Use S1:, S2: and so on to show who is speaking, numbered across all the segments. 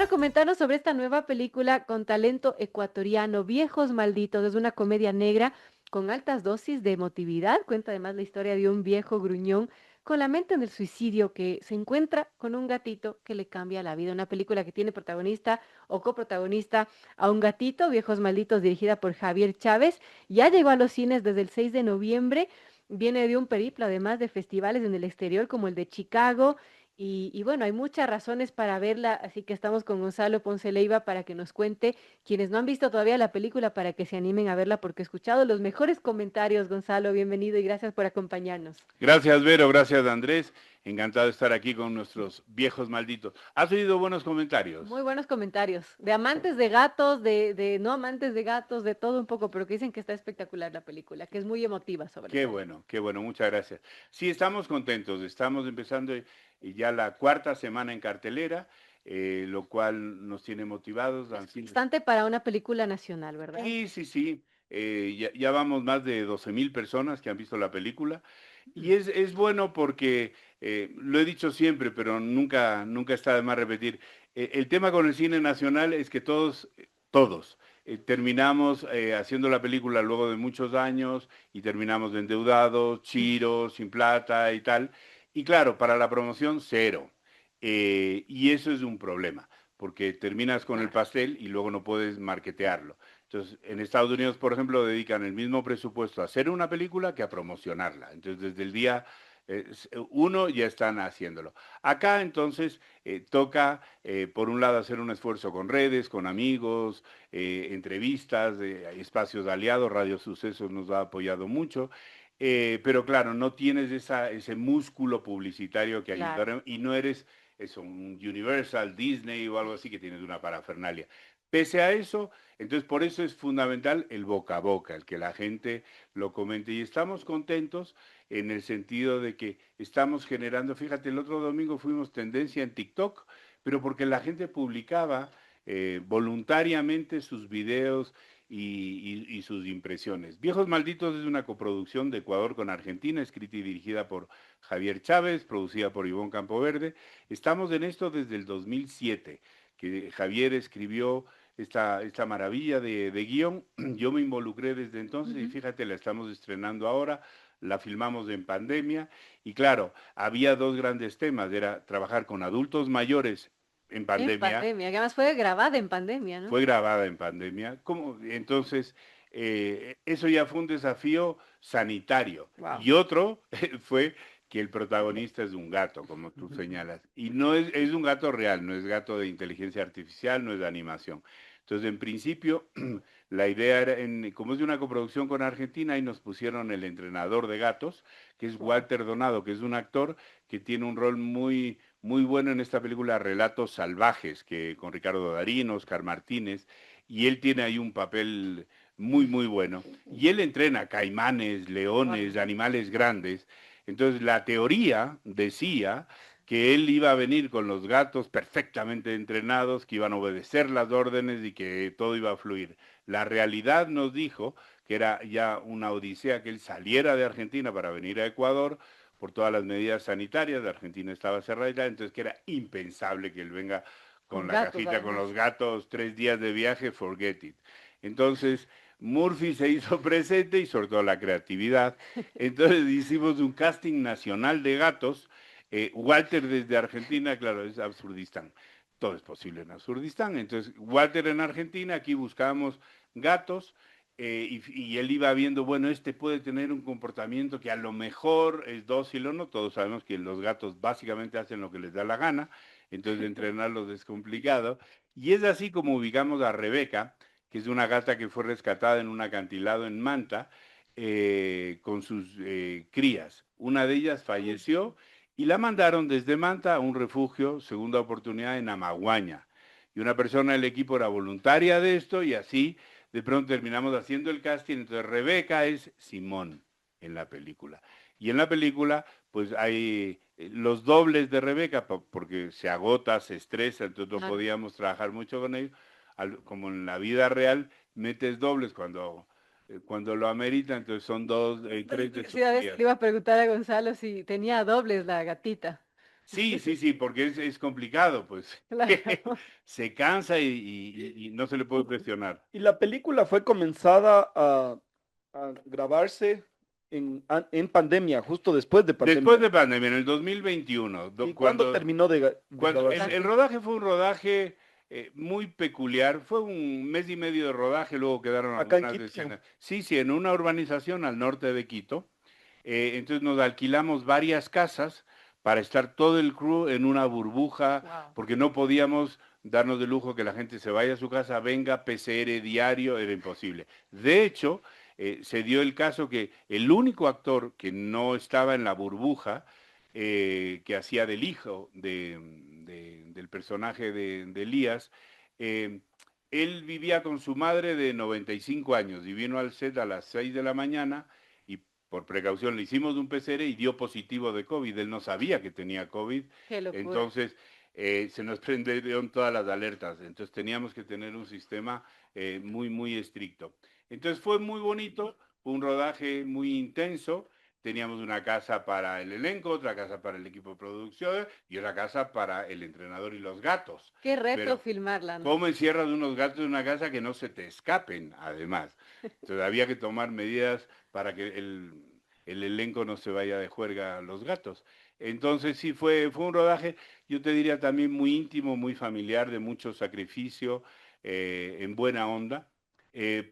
S1: Gonzalo, comentarnos sobre esta nueva película con talento ecuatoriano, Viejos Malditos. Es una comedia negra con altas dosis de emotividad. Cuenta además la historia de un viejo gruñón con la mente en el suicidio que se encuentra con un gatito que le cambia la vida. Una película que tiene protagonista o coprotagonista a un gatito, Viejos Malditos, dirigida por Javier Chávez. Ya llegó a los cines desde el 6 de noviembre. Viene de un periplo, además de festivales en el exterior como el de Chicago. Y bueno, hay muchas razones para verla, así que estamos con Gonzalo Ponce Leiva para que nos cuente, quienes no han visto todavía la película, para que se animen a verla, porque he escuchado los mejores comentarios. Gonzalo, bienvenido y gracias por acompañarnos.
S2: Gracias, Vero, gracias, Andrés. Encantado de estar aquí con nuestros viejos malditos. ¿Has oído buenos
S1: Muy
S2: comentarios?
S1: buenos comentarios, de amantes de gatos, de no amantes de gatos, de todo un poco, pero que dicen que está espectacular la película, que es muy emotiva sobre todo.
S2: Qué bueno, muchas gracias. Sí, estamos contentos, estamos empezando ya la cuarta semana en cartelera, lo cual nos tiene motivados.
S1: Es bastante para una película nacional, ¿verdad?
S2: Sí, sí, sí. Ya vamos más de 12,000 personas que han visto la película y es bueno porque lo he dicho siempre, pero nunca está de más repetir. El tema con el cine nacional es que todos terminamos haciendo la película luego de muchos años y terminamos endeudados, chiros, sin plata y tal. Y claro, para la promoción, cero. Y eso es un problema, porque terminas con el pastel y luego no puedes marketearlo. Entonces, en Estados Unidos, por ejemplo, dedican el mismo presupuesto a hacer una película que a promocionarla. Entonces, desde el día uno ya están haciéndolo. Acá, entonces, toca, por un lado, hacer un esfuerzo con redes, con amigos, entrevistas, espacios aliados, Radio Sucesos nos ha apoyado mucho. Pero claro, no tienes ese músculo publicitario que
S1: Claro.
S2: ayudar y no eres eso, un Universal, Disney o algo así que tienes una parafernalia. Pese a eso, entonces por eso es fundamental el boca a boca, el que la gente lo comente. Y estamos contentos en el sentido de que estamos generando, fíjate, el otro domingo fuimos tendencia en TikTok, pero porque la gente publicaba voluntariamente sus videos y sus impresiones. Viejos Malditos es una coproducción de Ecuador con Argentina, escrita y dirigida por Javier Chávez, producida por Ivonne Campoverde. Estamos en esto desde el 2007, que Javier escribió esta maravilla de guión. Yo me involucré desde entonces y
S1: Ujú.
S2: fíjate, la estamos estrenando ahora, la filmamos en pandemia y claro, había dos grandes temas, era trabajar con adultos mayores en
S1: En
S2: pandemia,
S1: pandemia, que además fue grabada en pandemia, ¿no?
S2: fue grabada en pandemia. ¿Cómo? Entonces, eso ya fue un desafío sanitario.
S1: Wow.
S2: Y otro fue que el protagonista es un gato, como tú señalas. Y no es un gato real, no es gato de inteligencia artificial, no es de animación. Entonces, en principio, la idea era, como es de una coproducción con Argentina, y nos pusieron el entrenador de gatos, que es
S1: Wow.
S2: Walter Donado, que es un actor que tiene un rol muy bueno en esta película Relatos Salvajes, que con Ricardo Darín, Oscar Martínez, y él tiene ahí un papel muy bueno. Y él entrena caimanes, leones, animales grandes. Entonces la teoría decía que él iba a venir con los gatos perfectamente entrenados, que iban a obedecer las órdenes y que todo iba a fluir. La realidad nos dijo que era ya una odisea que él saliera de Argentina para venir a Ecuador, por todas las medidas sanitarias, de Argentina estaba cerrada, entonces que era impensable que él venga con
S1: Con
S2: la
S1: gatos,
S2: cajita, con
S1: además.
S2: los gatos, 3 días de viaje, forget it. Entonces, Murphy se hizo presente y soltó la creatividad. Entonces hicimos un casting nacional de gatos. Walter desde Argentina, claro, es Absurdistán. Todo es posible en Absurdistán. Entonces, Walter en Argentina, aquí buscábamos gatos y él iba viendo, bueno, este puede tener un comportamiento que a lo mejor es dócil o no, todos sabemos que los gatos básicamente hacen lo que les da la gana, entonces entrenarlos es complicado, y es así como ubicamos a Rebeca, que es una gata que fue rescatada en un acantilado en Manta, con sus crías. Una de ellas falleció y la mandaron desde Manta a un refugio, segunda oportunidad, en Amaguaña. Y una persona del equipo era voluntaria de esto y así de pronto terminamos haciendo el casting, entonces Rebeca es Simón en la película. Y en la película, pues hay los dobles de Rebeca, porque se agota, se estresa, entonces no
S1: Claro.
S2: podíamos trabajar mucho con ellos. Como en la vida real, metes dobles cuando lo amerita, entonces son dos, tres de
S1: Sí,
S2: sus
S1: a veces
S2: días.
S1: le iba a preguntar a Gonzalo si tenía dobles la gatita.
S2: Sí, sí, sí, porque es complicado, pues.
S1: Claro.
S2: Se cansa y no se le puede presionar.
S3: Y la película fue comenzada a grabarse en pandemia, justo después de
S2: Después
S3: pandemia.
S2: de pandemia, en el 2021,
S3: ¿Y cuándo
S2: cuando,
S3: terminó de
S2: cuando
S3: grabarse?
S2: el rodaje fue un rodaje muy peculiar, fue un mes y medio de rodaje, luego quedaron
S3: Acá en
S2: algunas
S3: Quito.
S2: escenas. Sí, sí, en una urbanización al norte de Quito. Entonces nos alquilamos varias casas para estar todo el crew en una burbuja,
S1: Wow.
S2: porque no podíamos darnos de lujo que la gente se vaya a su casa, venga, PCR diario, era imposible. De hecho, se dio el caso que el único actor que no estaba en la burbuja, que hacía del hijo del personaje de Elías, eh, él vivía con su madre de 95 años y vino al set a las 6 de la mañana y por precaución le hicimos un PCR y dio positivo de COVID. Él no sabía que tenía COVID,
S1: Qué locura.
S2: entonces se nos prendieron todas las alertas. Entonces teníamos que tener un sistema muy, muy estricto. Entonces fue muy bonito, fue un rodaje muy intenso. Teníamos una casa para el elenco, otra casa para el equipo de producción y otra casa para el entrenador y los gatos.
S1: Qué reto
S2: Pero
S1: filmarla, ¿no?
S2: ¿cómo encierras unos gatos en una casa que no se te escapen, además? Entonces había que tomar medidas para que el elenco no se vaya de juerga a los gatos. Entonces sí, fue un rodaje, yo te diría también muy íntimo, muy familiar, de mucho sacrificio, en buena onda,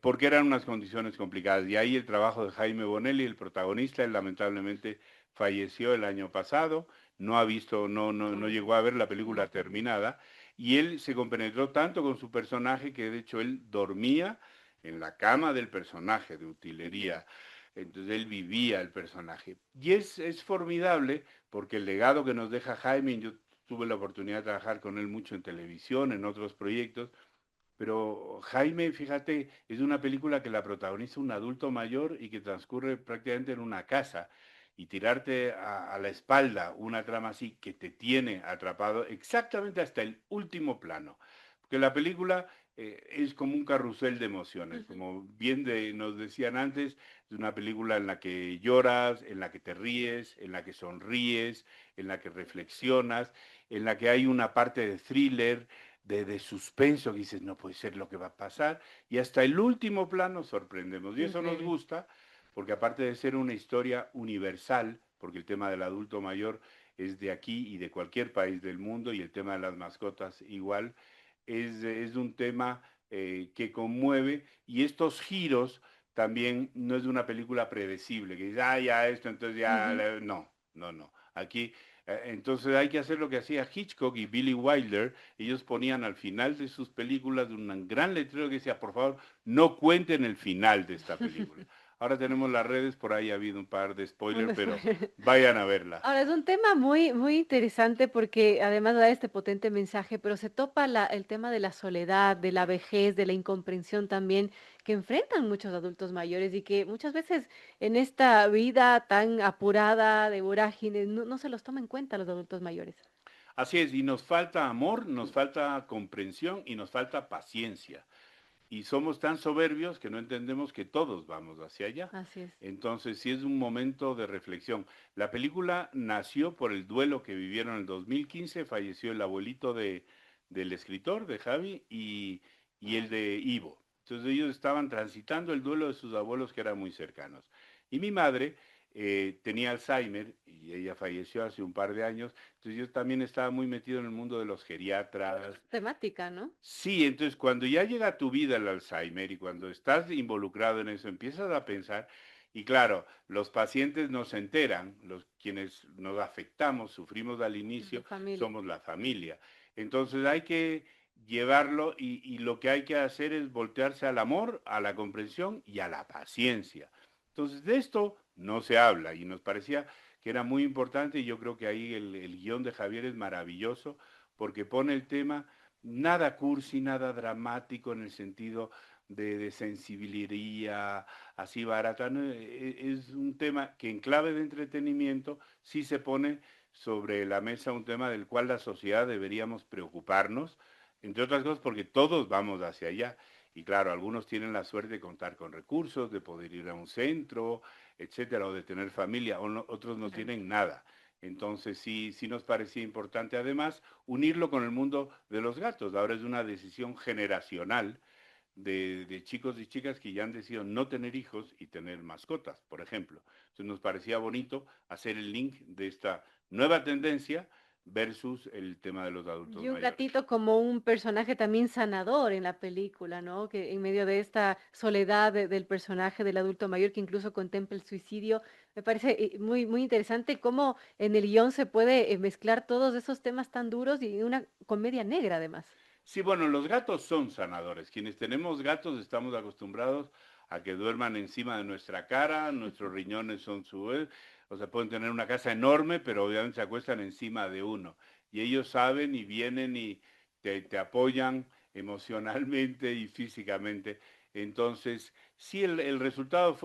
S2: porque eran unas condiciones complicadas. Y ahí el trabajo de Jaime Bonelli, el protagonista, él lamentablemente falleció el año pasado, no ha visto, no
S1: Ay,
S2: llegó a ver la película terminada, y él se compenetró tanto con su personaje que de hecho él dormía en la cama del personaje de utilería. Entonces él vivía el personaje. Y es formidable porque el legado que nos deja Jaime, yo tuve la oportunidad de trabajar con él mucho en televisión, en otros proyectos, pero Jaime, fíjate, es una película que la protagoniza un adulto mayor y que transcurre prácticamente en una casa. Y tirarte a la espalda una trama así que te tiene atrapado exactamente hasta el último plano. Porque la película es como un carrusel de emociones.
S1: ujú.
S2: Como bien nos decían antes, es una película en la que lloras, en la que te ríes, en la que sonríes, en la que reflexionas, en la que hay una parte de thriller, de suspenso, que dices, no puede ser lo que va a pasar, y hasta el último plano sorprendemos. Y eso nos
S1: Increíble.
S2: gusta, porque aparte de ser una historia universal, porque el tema del adulto mayor es de aquí y de cualquier país del mundo, y el tema de las mascotas igual, es un tema que conmueve, y estos giros también no es una película predecible, que dice, ah, ya esto, entonces ya,
S1: Ujú.
S2: no, no, no. Aquí entonces hay que hacer lo que hacía Hitchcock y Billy Wilder. Ellos ponían al final de sus películas un gran letrero que decía, por favor, no cuenten el final de esta película. Ahora tenemos las redes, por ahí ha habido un par de spoilers,
S1: Un
S2: pero
S1: spoiler.
S2: vayan a verla.
S1: Ahora, es un tema muy, muy interesante porque además da este potente mensaje, pero se topa el tema de la soledad, de la vejez, de la incomprensión también que enfrentan muchos adultos mayores y que muchas veces en esta vida tan apurada de vorágines no se los toma en cuenta los adultos mayores.
S2: Así es, y nos falta amor, nos falta comprensión y nos falta paciencia. Y somos tan soberbios que no entendemos que todos vamos hacia allá.
S1: Así es.
S2: Entonces, sí es un momento de reflexión. La película nació por el duelo que vivieron en el 2015, falleció el abuelito del escritor, de Javi, y el de Ivo. Entonces ellos estaban transitando el duelo de sus abuelos que eran muy cercanos. Y mi madre tenía Alzheimer y ella falleció hace un par de años, entonces yo también estaba muy metido en el mundo de los geriatras.
S1: Temática, ¿no?
S2: Sí, entonces cuando ya llega a tu vida el Alzheimer y cuando estás involucrado en eso, empiezas a pensar, y claro, los pacientes nos enteran, los quienes nos afectamos, sufrimos al
S1: Ujú.
S2: inicio,
S1: Familia.
S2: somos la familia. Entonces hay que llevarlo y lo que hay que hacer es voltearse al amor, a la comprensión y a la paciencia. Entonces de esto no se habla y nos parecía que era muy importante y yo creo que ahí el guión de Javier es maravilloso porque pone el tema nada cursi, nada dramático en el sentido de sensibilidad así barata. ¿No? Es un tema que en clave de entretenimiento sí se pone sobre la mesa un tema del cual la sociedad deberíamos preocuparnos, entre otras cosas porque todos vamos hacia allá. Y claro, algunos tienen la suerte de contar con recursos, de poder ir a un centro, etcétera, o de tener familia, otros no
S1: Claro.
S2: tienen nada. Entonces sí nos parecía importante además unirlo con el mundo de los gatos. Ahora es una decisión generacional de chicos y chicas que ya han decidido no tener hijos y tener mascotas, por ejemplo. Entonces nos parecía bonito hacer el link de esta nueva tendencia versus el tema de los adultos
S1: Y un
S2: mayores.
S1: gatito como un personaje también sanador en la película, ¿no? Que en medio de esta soledad del personaje del adulto mayor que incluso contempla el suicidio, me parece muy, muy interesante cómo en el guión se puede mezclar todos esos temas tan duros y una comedia negra además.
S2: Sí, bueno, los gatos son sanadores. Quienes tenemos gatos estamos acostumbrados a que duerman encima de nuestra cara, nuestros riñones son o sea, pueden tener una casa enorme, pero obviamente se acuestan encima de uno. Y ellos saben y vienen y te apoyan emocionalmente y físicamente. Entonces, sí, el resultado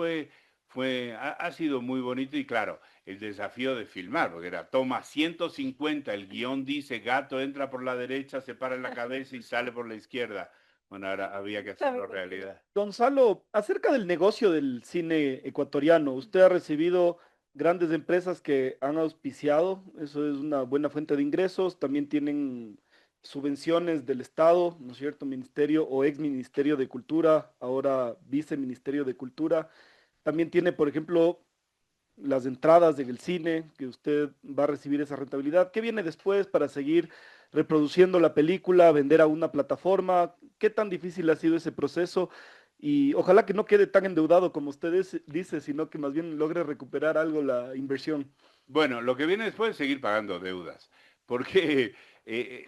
S2: ha sido muy bonito y claro, el desafío de filmar, porque era toma 150, el guión dice gato entra por la derecha, se para en la cabeza y sale por la izquierda. Bueno, ahora había que hacerlo realidad.
S3: Gonzalo, acerca del negocio del cine ecuatoriano, usted ha recibido grandes empresas que han auspiciado, eso es una buena fuente de ingresos, también tienen subvenciones del Estado, ¿no es cierto? Ministerio o ex Ministerio de Cultura, ahora Viceministerio de Cultura. También tiene, por ejemplo, las entradas del cine, que usted va a recibir esa rentabilidad. ¿Qué viene después para seguir reproduciendo la película, vender a una plataforma? ¿Qué tan difícil ha sido ese proceso? Y ojalá que no quede tan endeudado como usted dice, sino que más bien logre recuperar algo la inversión.
S2: Bueno, lo que viene después es seguir pagando deudas, porque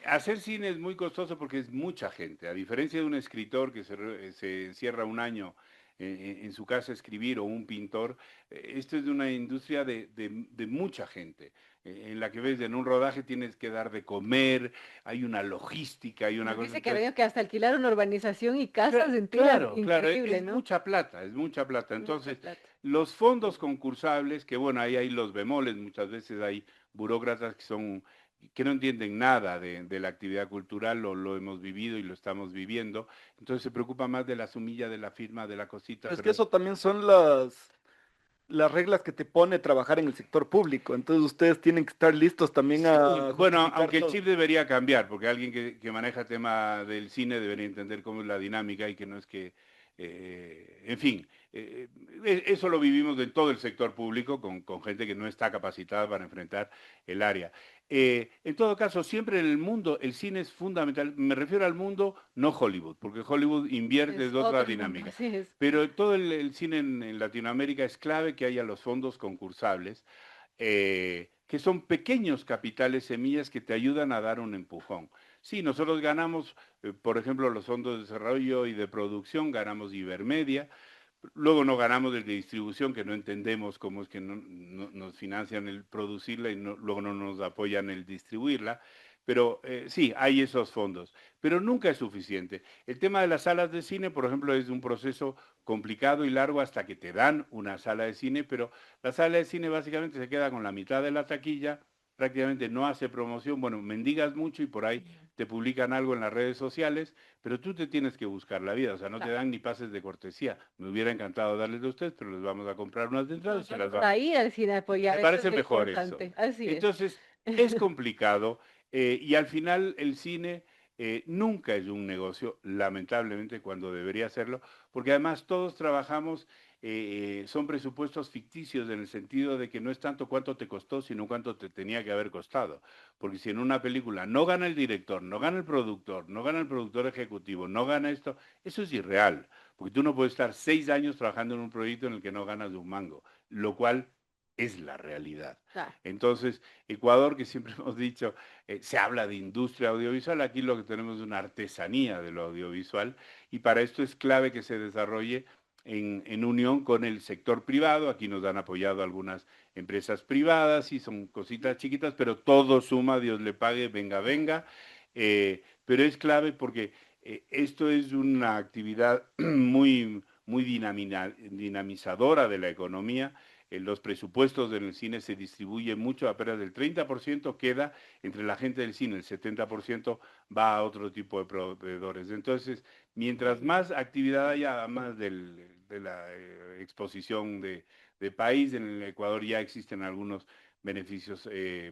S2: hacer cine es muy costoso porque es mucha gente, a diferencia de un escritor que se encierra un año en su casa a escribir o un pintor, esto es de una industria de mucha gente, en la que ves en un rodaje tienes que dar de comer, hay una logística, hay una
S1: Nos
S2: cosa,
S1: dice que ha
S2: entonces
S1: tenido que hasta alquilar una urbanización y casas enteras,
S2: Claro, claro,
S1: increíble,
S2: es
S1: ¿no?
S2: mucha plata, es mucha plata.
S1: Mucha
S2: Entonces,
S1: plata.
S2: los fondos concursables, que bueno, ahí hay los bemoles, muchas veces hay burócratas que no entienden nada de la actividad cultural, lo hemos vivido y lo estamos viviendo, entonces se preocupa más de la sumilla, de la firma, de la cosita,
S3: Pero es que
S2: pero
S3: eso también son las reglas que te pone trabajar en el sector público. Entonces ustedes tienen que estar listos también
S2: sí,
S3: a
S2: bueno,
S3: justificar
S2: aunque el
S3: todo.
S2: chip debería cambiar, porque alguien que maneja tema del cine debería entender cómo es la dinámica y que no es que, en fin, eso lo vivimos en todo el sector público con gente que no está capacitada para enfrentar el área. En todo caso, siempre en el mundo el cine es fundamental, me refiero al mundo, no Hollywood, porque Hollywood invierte
S1: Es
S2: de otra
S1: otro mundo,
S2: dinámica,
S1: así es.
S2: pero todo el cine en Latinoamérica es clave que haya los fondos concursables que son pequeños capitales semillas que te ayudan a dar un empujón. Sí, nosotros ganamos, por ejemplo, los fondos de desarrollo y de producción, ganamos Ibermedia, luego no ganamos el de distribución, que no entendemos cómo es que nos financian el producirla y luego no nos apoyan el distribuirla, pero sí, hay esos fondos, pero nunca es suficiente. El tema de las salas de cine, por ejemplo, es un proceso complicado y largo hasta que te dan una sala de cine, pero la sala de cine básicamente se queda con la mitad de la taquilla, prácticamente no hace promoción, bueno, mendigas mucho y por ahí te publican algo en las redes sociales, pero tú te tienes que buscar la vida, o sea, no te
S1: Claro.
S2: dan ni pases de cortesía. Me hubiera encantado darles a ustedes, pero les vamos a comprar unas de entrada y
S1: Nos
S2: se las
S1: vamos
S2: va.
S1: a ir al cine a apoyar,
S2: Me
S1: eso es
S2: parece
S1: lo
S2: mejor eso.
S1: importante, así es.
S2: Entonces, es complicado y al final el cine nunca es un negocio, lamentablemente, cuando debería serlo, porque además todos trabajamos, son presupuestos ficticios en el sentido de que no es tanto cuánto te costó, sino cuánto te tenía que haber costado. Porque si en una película no gana el director, no gana el productor, no gana el productor ejecutivo, no gana esto, eso es irreal, porque tú no puedes estar 6 años trabajando en un proyecto en el que no ganas un mango, lo cual es la realidad.
S1: Claro.
S2: Entonces, Ecuador, que siempre hemos dicho, se habla de industria audiovisual, aquí lo que tenemos es una artesanía de lo audiovisual y para esto es clave que se desarrolle en unión con el sector privado. Aquí nos han apoyado algunas empresas privadas y son cositas chiquitas, pero todo suma, Dios le pague, venga, venga. Pero es clave porque esto es una actividad muy dinamizadora de la economía. Los presupuestos en el cine se distribuyen mucho, apenas el 30% queda entre la gente del cine, el 70% va a otro tipo de proveedores. Entonces, mientras más actividad haya, además de la exposición de país, en el Ecuador ya existen algunos beneficios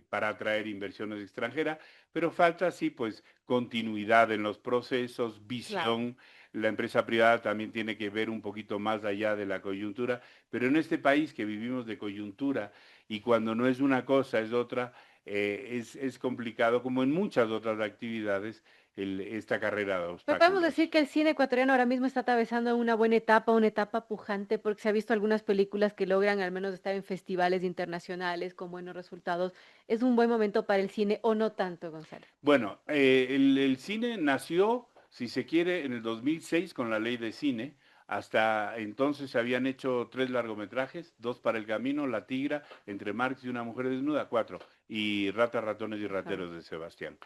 S2: para atraer inversiones extranjeras, pero falta sí pues continuidad en los procesos,
S1: Claro.
S2: visión. La empresa privada también tiene que ver un poquito más allá de la coyuntura, pero en este país que vivimos de coyuntura y cuando no es una cosa es otra, es complicado, como en muchas otras actividades, esta carrera de
S1: Pero podemos
S2: obstáculos.
S1: decir que el cine ecuatoriano ahora mismo está atravesando una buena etapa, una etapa pujante, porque se ha visto algunas películas que logran al menos estar en festivales internacionales con buenos resultados. ¿Es un buen momento para el cine o no tanto, Gonzalo?
S2: Bueno, el cine nació, si se quiere, en el 2006 con la ley de cine. Hasta entonces se habían hecho 3 largometrajes, 2 para el camino, La Tigra, Entre Marx y una mujer desnuda, 4, y Ratas, Ratones y
S1: Ajá.
S2: Rateros de Sebastián.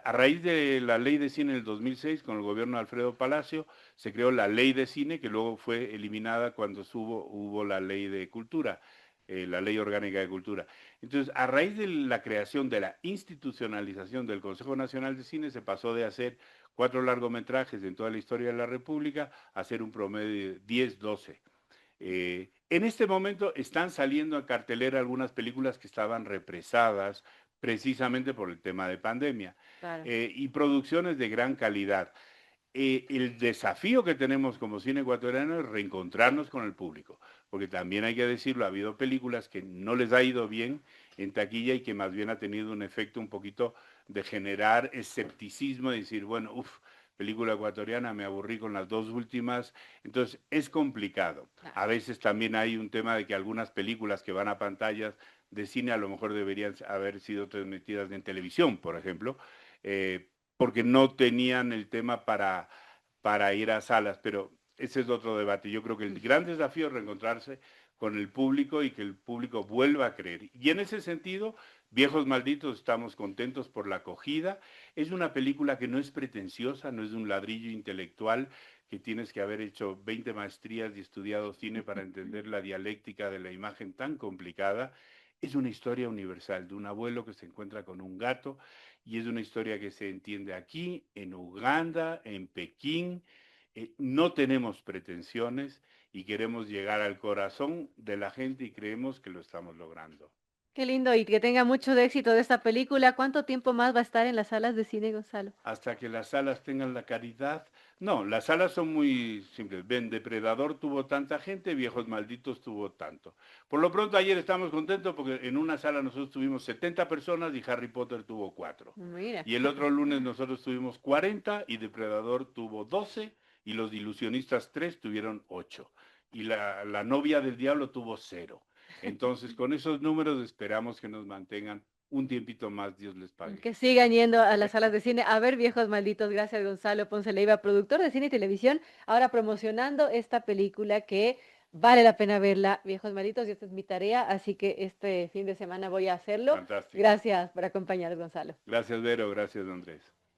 S2: A raíz de la ley de cine en el 2006, con el gobierno de Alfredo Palacio, se creó la ley de cine, que luego fue eliminada cuando hubo la ley de cultura, la ley orgánica de cultura. Entonces, a raíz de la creación de la institucionalización del Consejo Nacional de Cine, se pasó de hacer 4 largometrajes en toda la historia de la República a hacer un promedio de 10, 12. En este momento están saliendo a cartelera algunas películas que estaban represadas precisamente por el tema de pandemia
S1: Claro.
S2: y producciones de gran calidad. El desafío que tenemos como cine ecuatoriano es reencontrarnos con el público, porque también hay que decirlo, ha habido películas que no les ha ido bien en taquilla y que más bien ha tenido un efecto un poquito de generar escepticismo, de decir, bueno, uff, película ecuatoriana, me aburrí con las 2 últimas, entonces es complicado.
S1: Claro.
S2: A veces también hay un tema de que algunas películas que van a pantallas de cine a lo mejor deberían haber sido transmitidas en televisión, por ejemplo, eh, porque no tenían el tema para ir a salas, pero ese es otro debate. Yo creo que el gran desafío es reencontrarse con el público y que el público vuelva a creer. Y en ese sentido, Viejos Malditos, estamos contentos por la acogida. Es una película que no es pretenciosa, no es un ladrillo intelectual que tienes que haber hecho 20 maestrías y estudiado cine para entender la dialéctica de la imagen tan complicada. Es una historia universal de un abuelo que se encuentra con un gato y es una historia que se entiende aquí, en Uganda, en Pekín. No tenemos pretensiones y queremos llegar al corazón de la gente y creemos que lo estamos logrando.
S1: Qué lindo y que tenga mucho de éxito de esta película. ¿Cuánto tiempo más va a estar en las salas de cine, Gonzalo?
S2: Hasta que las salas tengan la caridad. No, las salas son muy simples. Ven, Depredador tuvo tanta gente, Viejos Malditos tuvo tanto. Por lo pronto ayer estamos contentos porque en una sala nosotros tuvimos 70 personas y Harry Potter tuvo 4.
S1: Mira.
S2: Y el otro lunes nosotros tuvimos 40 y Depredador tuvo 12 y Los Ilusionistas 3 tuvieron 8. Y la novia del diablo tuvo 0. Entonces, con esos números esperamos que nos mantengan un tiempito más, Dios les pague.
S1: Que sigan yendo a las salas de cine a ver Viejos Malditos. Gracias, Gonzalo Ponce Leiva, productor de cine y televisión, ahora promocionando esta película que vale la pena verla, Viejos Malditos, y esta es mi tarea, así que este fin de semana voy a hacerlo.
S2: Fantástico.
S1: Gracias por acompañarnos, Gonzalo.
S2: Gracias, Vero. Gracias, Andrés.